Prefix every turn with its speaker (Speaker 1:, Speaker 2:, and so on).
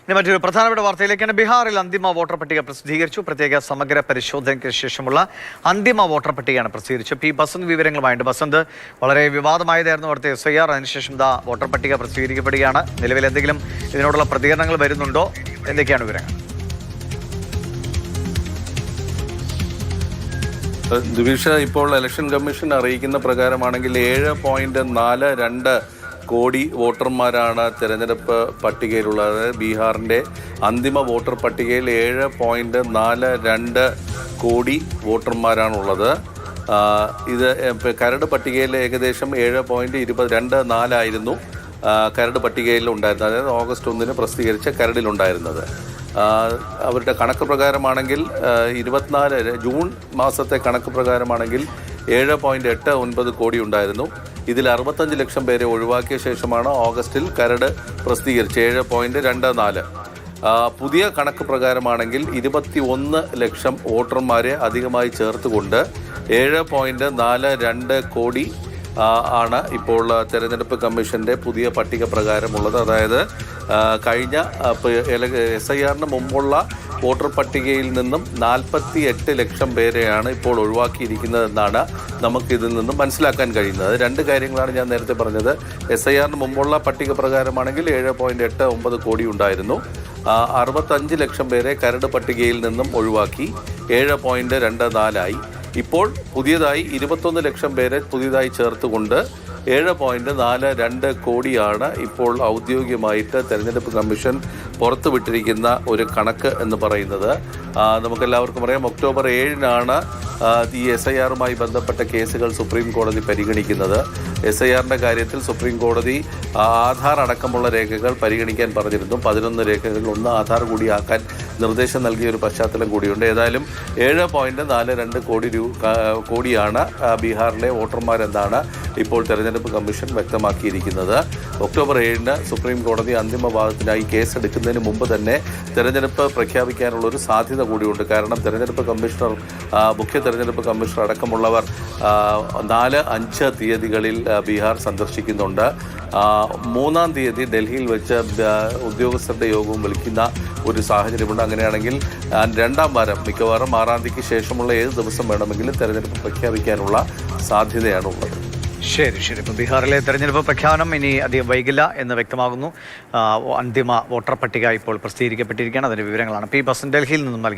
Speaker 1: ഇനി മറ്റൊരു പ്രധാനപ്പെട്ട വാർത്തയിലേക്കാണ്. ബീഹാറിൽ അന്തിമ വോട്ടർ പട്ടിക പ്രസിദ്ധീകരിച്ചു. പ്രത്യേക സമഗ്ര പരിശോധനയ്ക്ക് ശേഷമുള്ള അന്തിമ വോട്ടർ പട്ടികയാണ് പ്രസിദ്ധീകരിച്ചത്. പി ബസന്ത് വിവരങ്ങളുമായിട്ട്. ബസന്ത്, വളരെ വിവാദമായതായിരുന്നു അവിടുത്തെ SIR. അതിനുശേഷം വോട്ടർ പട്ടിക പ്രസിദ്ധീകരിക്കപ്പെടുകയാണ്. നിലവിൽ എന്തെങ്കിലും ഇതിനോടുള്ള പ്രതികരണങ്ങൾ വരുന്നുണ്ടോ? എന്തൊക്കെയാണ് വിവരങ്ങൾ?
Speaker 2: ദിവിഷ, ഇപ്പോൾ ഇലക്ഷൻ കമ്മീഷൻ അറിയിക്കുന്ന പ്രകാരമാണെങ്കിൽ 7.42 കോടി വോട്ടർമാരാണ് തെരഞ്ഞെടുപ്പ് പട്ടികയിലുള്ളത്. ബീഹാറിൻ്റെ അന്തിമ വോട്ടർ പട്ടികയിൽ 7.42 കോടി വോട്ടർമാരാണുള്ളത്. ഇത് കരട് പട്ടികയിൽ ഏകദേശം 7.24 ആയിരുന്നു കരട് പട്ടികയിൽ ഉണ്ടായിരുന്നത്. അതായത് ഓഗസ്റ്റ് 1 പ്രസിദ്ധീകരിച്ച കരടിലുണ്ടായിരുന്നത്. അവരുടെ കണക്ക് പ്രകാരമാണെങ്കിൽ 24 ജൂൺ മാസത്തെ കണക്ക് പ്രകാരമാണെങ്കിൽ 7.89 കോടി ഉണ്ടായിരുന്നു. ഇതിൽ 65 ലക്ഷം പേരെ ഒഴിവാക്കിയ ശേഷമാണ് ഓഗസ്റ്റിൽ കരട് പ്രസിദ്ധീകരിച്ച് 7.24. പുതിയ കണക്ക് പ്രകാരമാണെങ്കിൽ 21 ലക്ഷം വോട്ടർമാരെ അധികമായി ചേർത്തുകൊണ്ട് 7.42 കോടി ആണ് ഇപ്പോൾ തെരഞ്ഞെടുപ്പ് കമ്മീഷൻ്റെ പുതിയ പട്ടിക പ്രകാരമുള്ളത്. അതായത് കഴിഞ്ഞ SIRന് മുമ്പുള്ള വോട്ടർ പട്ടികയിൽ നിന്നും 48 ലക്ഷം പേരെയാണ് ഇപ്പോൾ ഒഴിവാക്കിയിരിക്കുന്നതെന്നാണ് നമുക്കിതിൽ നിന്നും മനസ്സിലാക്കാൻ കഴിയുന്നത്. രണ്ട് കാര്യങ്ങളാണ് ഞാൻ നേരത്തെ പറഞ്ഞത്. SIRന് മുമ്പുള്ള പട്ടിക പ്രകാരമാണെങ്കിൽ 7.89 കോടി ഉണ്ടായിരുന്നു. 65 ലക്ഷം പേരെ കരട് പട്ടികയിൽ നിന്നും ഒഴിവാക്കി 7.24 ആയി. ഇപ്പോൾ പുതിയതായി 21 ലക്ഷം പേരെ പുതിയതായി ചേർത്തുകൊണ്ട് 7.42 കോടിയാണ് ഇപ്പോൾ ഔദ്യോഗികമായിട്ട് തെരഞ്ഞെടുപ്പ് കമ്മീഷൻ പുറത്തുവിട്ടിരിക്കുന്ന ഒരു കണക്ക് എന്ന് പറയുന്നത്. നമുക്കെല്ലാവർക്കും അറിയാം, ഒക്ടോബർ 7-നാണ് ഈ SIRുമായി ബന്ധപ്പെട്ട കേസുകൾ സുപ്രീം കോടതി പരിഗണിക്കുന്നത്. SIRൻ്റെ കാര്യത്തിൽ സുപ്രീം കോടതി ആധാർ അടക്കമുള്ള രേഖകൾ പരിഗണിക്കാൻ പറഞ്ഞിരുന്നു. 11 രേഖകൾ ഒന്ന് ആധാർ കൂടിയാക്കാൻ നിർദ്ദേശം നൽകിയ ഒരു പശ്ചാത്തലം കൂടിയുണ്ട്. ഏതായാലും 7.42 കോടിയാണ് ബീഹാറിലെ വോട്ടർമാരെന്നാണ് ഇപ്പോൾ തെരഞ്ഞെടുപ്പ് കമ്മീഷൻ വ്യക്തമാക്കിയിരിക്കുന്നത്. ഒക്ടോബർ 7-ന് സുപ്രീം കോടതി അന്തിമവാദത്തിനായി കേസെടുക്കുന്നതിന് മുമ്പ് തന്നെ തെരഞ്ഞെടുപ്പ് പ്രഖ്യാപിക്കാനുള്ള ഒരു സാധ്യത കൂടിയുണ്ട്. കാരണം തെരഞ്ഞെടുപ്പ് കമ്മീഷണർ, മുഖ്യ തെരഞ്ഞെടുപ്പ് കമ്മീഷണർ അടക്കമുള്ളവർ 4-5 തീയതികളിൽ ബീഹാർ സന്ദർശിക്കുന്നുണ്ട്. 3-ാം തീയതി ഡൽഹിയിൽ വെച്ച് ഉദ്യോഗസ്ഥരുടെ യോഗവും വിളിക്കുന്ന ഒരു സാഹചര്യമുണ്ട്. അങ്ങനെയാണെങ്കിൽ 2-ാം വാരം, മിക്കവാറും 6-ാം തീയതിക്ക് ശേഷമുള്ള ഏത് ദിവസം വേണമെങ്കിലും തെരഞ്ഞെടുപ്പ് പ്രഖ്യാപിക്കാനുള്ള സാധ്യതയാണ് ഉള്ളത്.
Speaker 1: ശരി. ഇപ്പോൾ ബീഹാറിലെ തെരഞ്ഞെടുപ്പ് പ്രഖ്യാപനം ഇനി അധികം വൈകില്ല എന്ന് വ്യക്തമാകുന്നു. അന്തിമ വോട്ടർ പട്ടിക ഇപ്പോൾ പ്രസിദ്ധീകരിക്കപ്പെട്ടിരിക്കുകയാണ്. അതിൻ്റെ വിവരങ്ങളാണ് പി ബസന്ത് ഡൽഹിയിൽ നിന്നും നൽകിയത്.